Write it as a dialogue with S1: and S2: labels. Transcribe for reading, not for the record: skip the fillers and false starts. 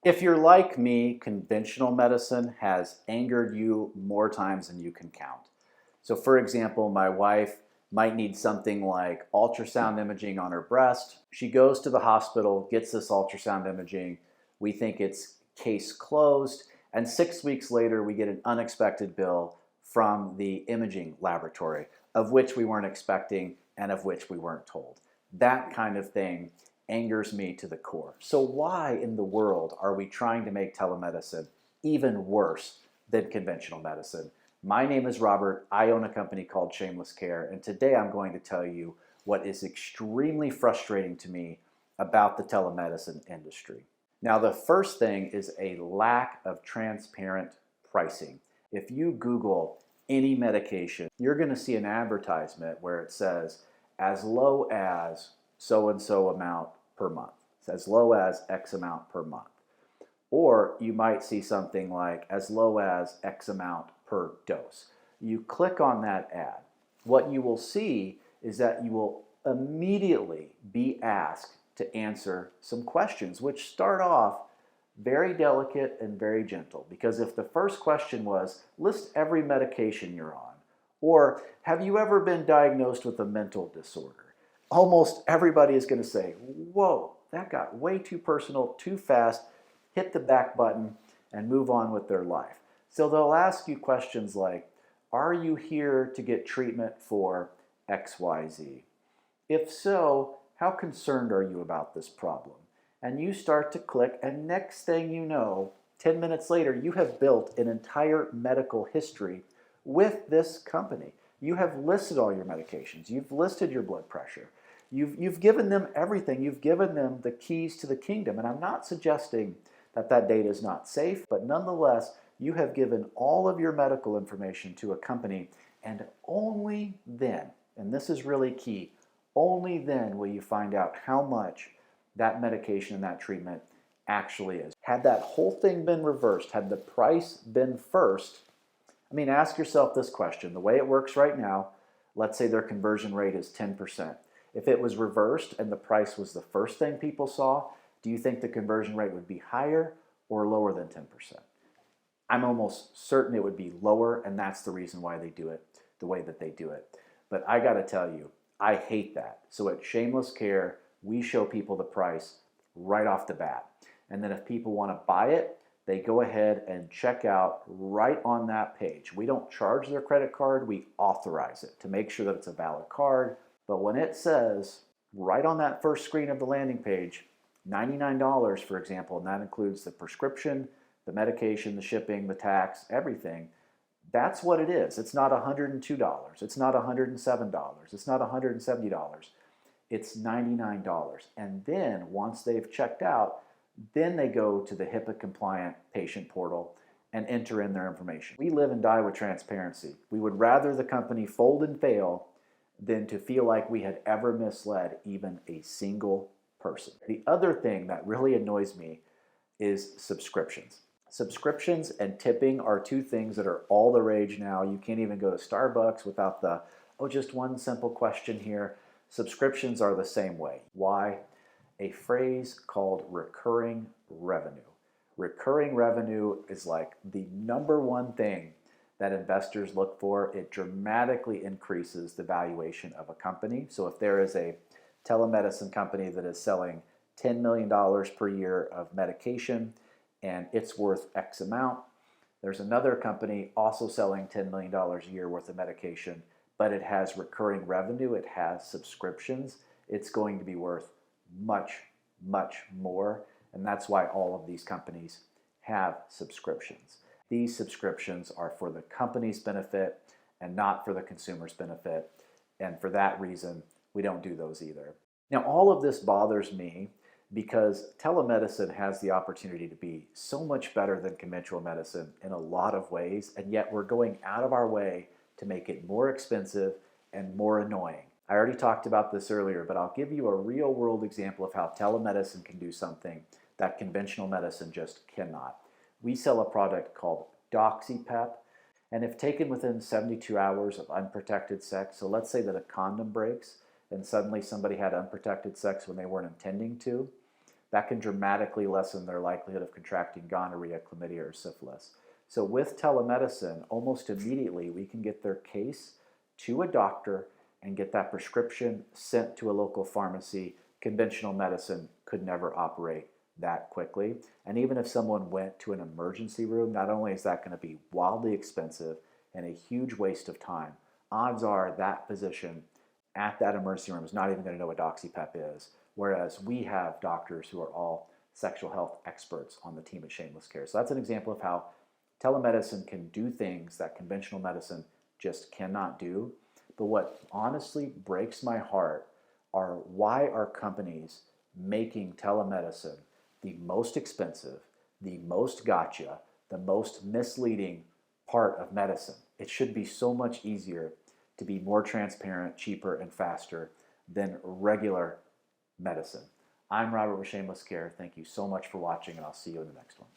S1: If you're like me, conventional medicine has angered you more times than you can count. So, for example, my wife might need something like ultrasound imaging on her breast. She goes to the hospital, gets this ultrasound imaging. We think it's case closed. And 6 weeks later, we get an unexpected bill from the imaging laboratory, of which we weren't expecting and of which we weren't told. That kind of thing angers me to the core. So why in the world are we trying to make telemedicine even worse than conventional medicine? My name is Robert. I own a company called Shameless Care, and today I'm going to tell you what is extremely frustrating to me about the telemedicine industry. Now, the first thing is a lack of transparent pricing. If you Google any medication, you're going to see an advertisement where it says as low as so and so amount per month. It's as low as X amount per month. Or you might see something like as low as X amount per dose. You click on that ad. What you will see is that you will immediately be asked to answer some questions, which start off very delicate and very gentle. Because if the first question was, list every medication you're on, or have you ever been diagnosed with a mental disorder? Almost everybody is going to say, whoa, that got way too personal, too fast, hit the back button, and move on with their life. So they'll ask you questions like, are you here to get treatment for XYZ? If so, how concerned are you about this problem? And you start to click, and next thing you know, 10 minutes later, you have built an entire medical history with this company. You have listed all your medications. You've listed your blood pressure. You've given them everything. You've given them the keys to the kingdom. And I'm not suggesting that that data is not safe, but nonetheless, you have given all of your medical information to a company, and only then, and this is really key, only then will you find out how much that medication and that treatment actually is. Had that whole thing been reversed, had the price been first, ask yourself this question. The way it works right now, let's say their conversion rate is 10%. If it was reversed and the price was the first thing people saw, do you think the conversion rate would be higher or lower than 10%? I'm almost certain it would be lower, and that's the reason why they do it the way that they do it. But I gotta tell you, I hate that. So at Shameless Care, we show people the price right off the bat. And then if people wanna buy it, they go ahead and check out right on that page. We don't charge their credit card, we authorize it to make sure that it's a valid card. But when it says right on that first screen of the landing page, $99, for example, and that includes the prescription, the medication, the shipping, the tax, everything, that's what it is. It's not $102. It's not $107. It's not $170. It's $99. And then once they've checked out, then they go to the HIPAA-compliant patient portal and enter in their information. We live and die with transparency. We would rather the company fold and fail than to feel like we had ever misled even a single person. The other thing that really annoys me is subscriptions. Subscriptions and tipping are two things that are all the rage now. You can't even go to Starbucks without the, oh, just one simple question here. Subscriptions are the same way. Why? A phrase called recurring revenue. Recurring revenue is like the number one thing that investors look for. It dramatically increases the valuation of a company. So if there is a telemedicine company that is selling $10 million per year of medication and it's worth X amount, there's another company also selling $10 million a year worth of medication, but it has recurring revenue, it has subscriptions, it's going to be worth much, much more. And that's why all of these companies have subscriptions. These subscriptions are for the company's benefit and not for the consumer's benefit. And for that reason, we don't do those either. Now, all of this bothers me because telemedicine has the opportunity to be so much better than conventional medicine in a lot of ways, and yet we're going out of our way to make it more expensive and more annoying. I already talked about this earlier, but I'll give you a real world example of how telemedicine can do something that conventional medicine just cannot. We sell a product called DoxyPep, and if taken within 72 hours of unprotected sex, so let's say that a condom breaks and suddenly somebody had unprotected sex when they weren't intending to, that can dramatically lessen their likelihood of contracting gonorrhea, chlamydia, or syphilis. So with telemedicine, almost immediately we can get their case to a doctor and get that prescription sent to a local pharmacy. Conventional medicine could never operate that quickly. And even if someone went to an emergency room, not only is that going to be wildly expensive and a huge waste of time, odds are that physician at that emergency room is not even going to know what doxypep is. Whereas we have doctors who are all sexual health experts on the team at Shameless Care. So that's an example of how telemedicine can do things that conventional medicine just cannot do. But what honestly breaks my heart are why are companies making telemedicine the most expensive, the most gotcha, the most misleading part of medicine. It should be so much easier to be more transparent, cheaper, and faster than regular medicine. I'm Robert with Shameless Care. Thank you so much for watching, and I'll see you in the next one.